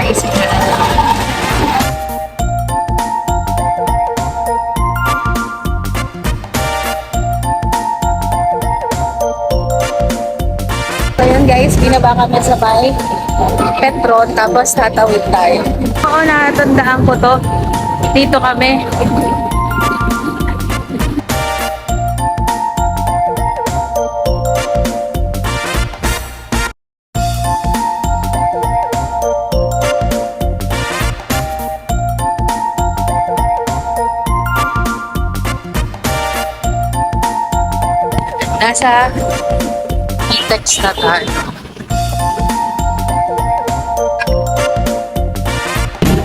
tricycle. So yun guys, binaba kami sa may Petron, tapos tatawid tayo. Oo, natandaan ko to. Dito kami. Nasa E-Tex na tayo.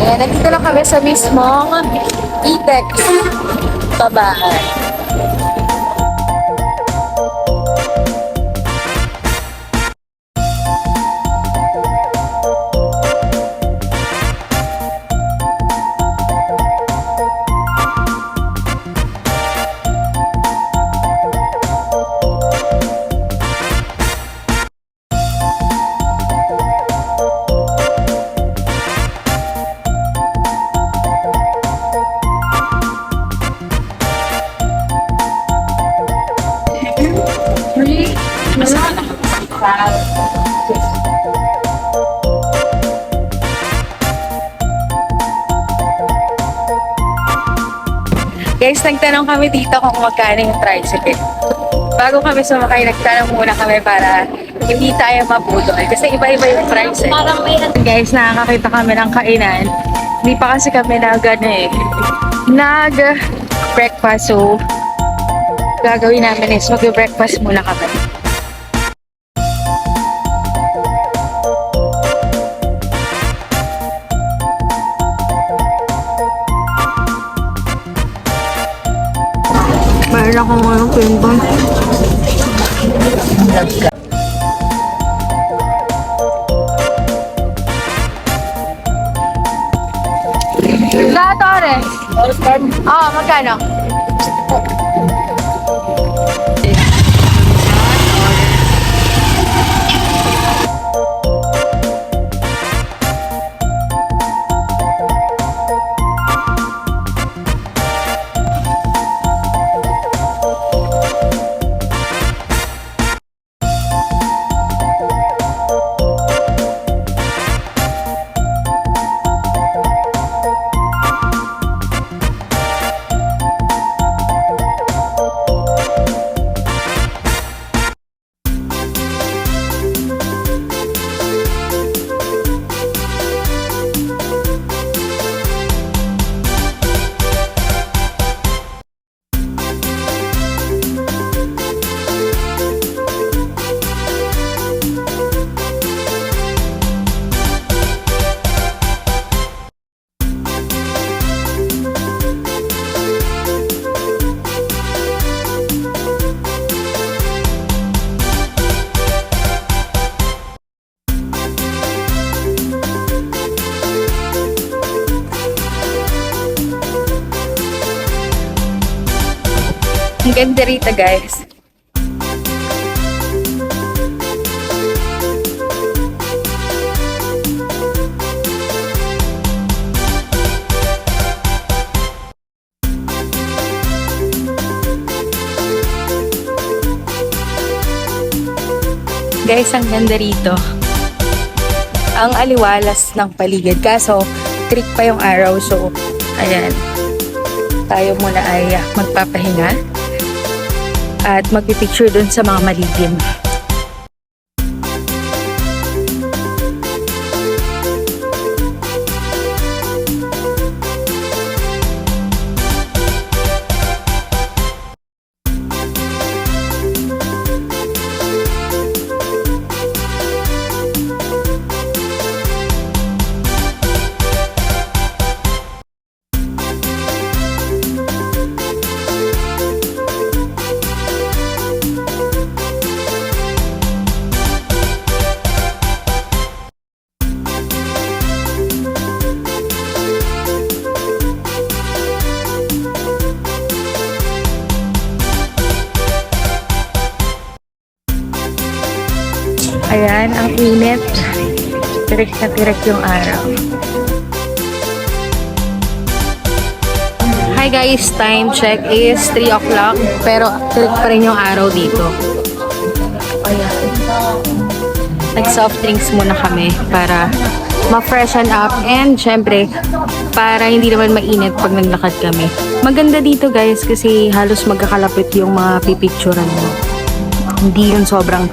Ayan, nandito lang kami sa mismong E-Tex pabahay. Guys, nagtanong kami dito kung magkano yung tricycle. Bago kami sumakay, nagtanong muna kami para hindi tayo mabudol. Kasi iba-iba yung price. Guys, nakakakita kami ng kainan. Hindi pa kasi kami nag-breakfast. So, gagawin namin is mag-breakfast muna kami. Mayroon akong pinbon. Gato, Ore? Oo, magkano? Ang ganda rito, guys. Guys, ang ganda rito. Ang aliwalas ng paligid. Kaso, trick pa yung araw. So, ayan. Tayo muna ay magpapahinga at magpipicture dun sa mga maligim. Ayan, ang init. Tirik na tirik yung araw. Hi guys, time check is 3 o'clock pero tirik pa rin yung araw dito. Ayan. Nag-soft drinks muna kami para ma-freshen up and syempre para hindi naman mainit pag naglakad kami. Maganda dito guys kasi halos magkakalapit yung mga pipicturean mo. Hindi yun sobrang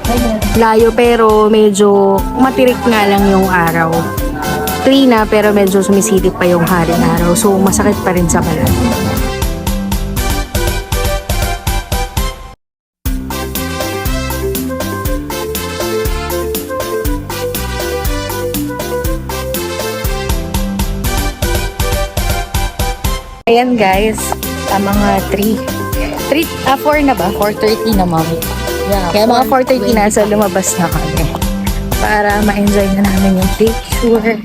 layo pero medyo matirik nga lang yung araw. 3 na pero medyo sumisilip pa yung haring araw so masakit pa rin sa balat. Ayan guys, mga 4 na ba? 4:30 na mami. Yeah, Kaya mga 4:30 na so lumabas na kami. Para ma-enjoy na namin yung picture.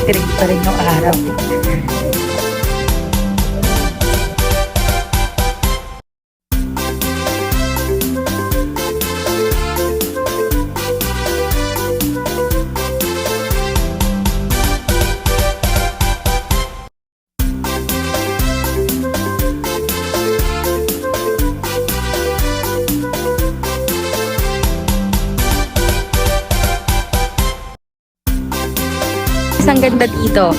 Tirik pa rin yung araw. Ang ganda dito.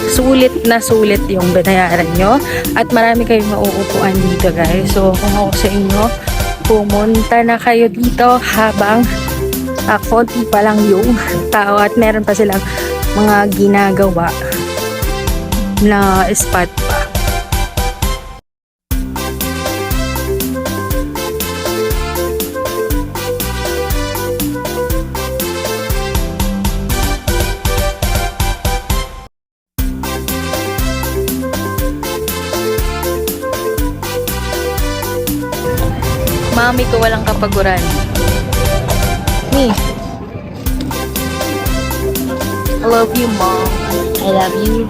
Sulit na sulit yung binayaran nyo at marami kayong mauupuan dito guys. So kung ako sa inyo, pumunta na kayo dito habang konti pa lang yung tao at meron pa silang mga ginagawa na spot pa. Mami ko walang kapaguran. Me. I love you, Mom. I love you.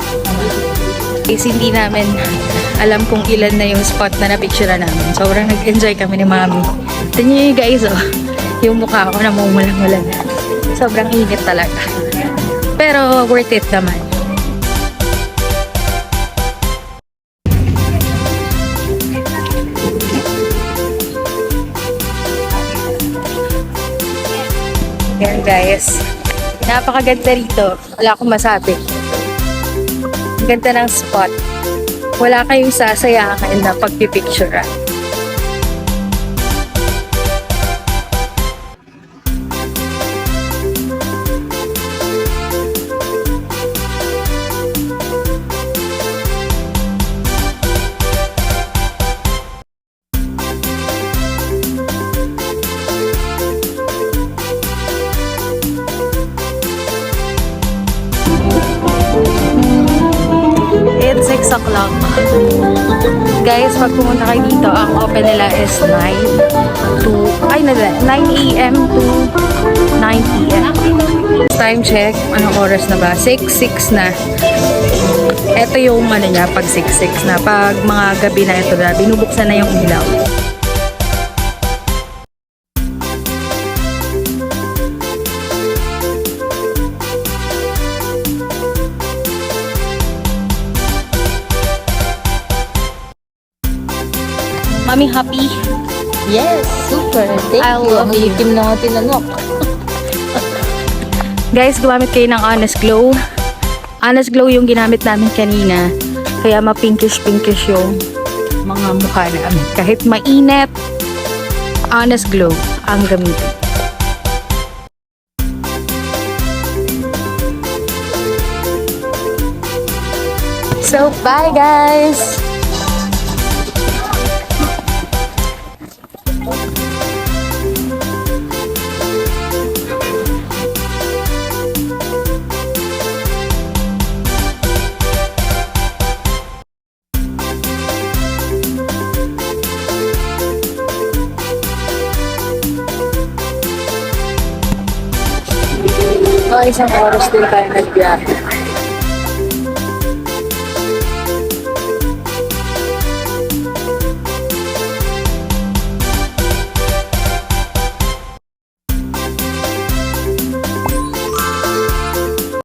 Kasi hindi namin alam kung ilan na yung spot na napicturean namin. Sobrang nag-enjoy kami ni Mami. Tignan nyo guys, oh. Yung mukha ko namumula-mula na. Sobrang init talaga. Pero worth it naman. Yan guys. Napakaganda rito. Wala akong masabi. Ang ganda ng spot. Wala kayong sasayakan na pagpipicturean. It's 6 o'clock. Guys, pag pumunta kayo dito, ang open nila is 9 a.m. to 9 p.m. Time check. Anong oras na ba? 6 na. Ito yung ano niya, pag 6 na. Pag mga gabi na ito na, binubuksan na yung ilaw. Mami, happy? Yes, super. Thank I you. love you. Itim na nga tinanok. Guys, gumamit kayo ng Honest Glow. Honest Glow yung ginamit namin kanina. Kaya ma-pinkish-pinkish yung mga mukha namin. Kahit mainit, Honest Glow ang gamitin. So, bye guys! Isang oras din tayo nagbiyahe.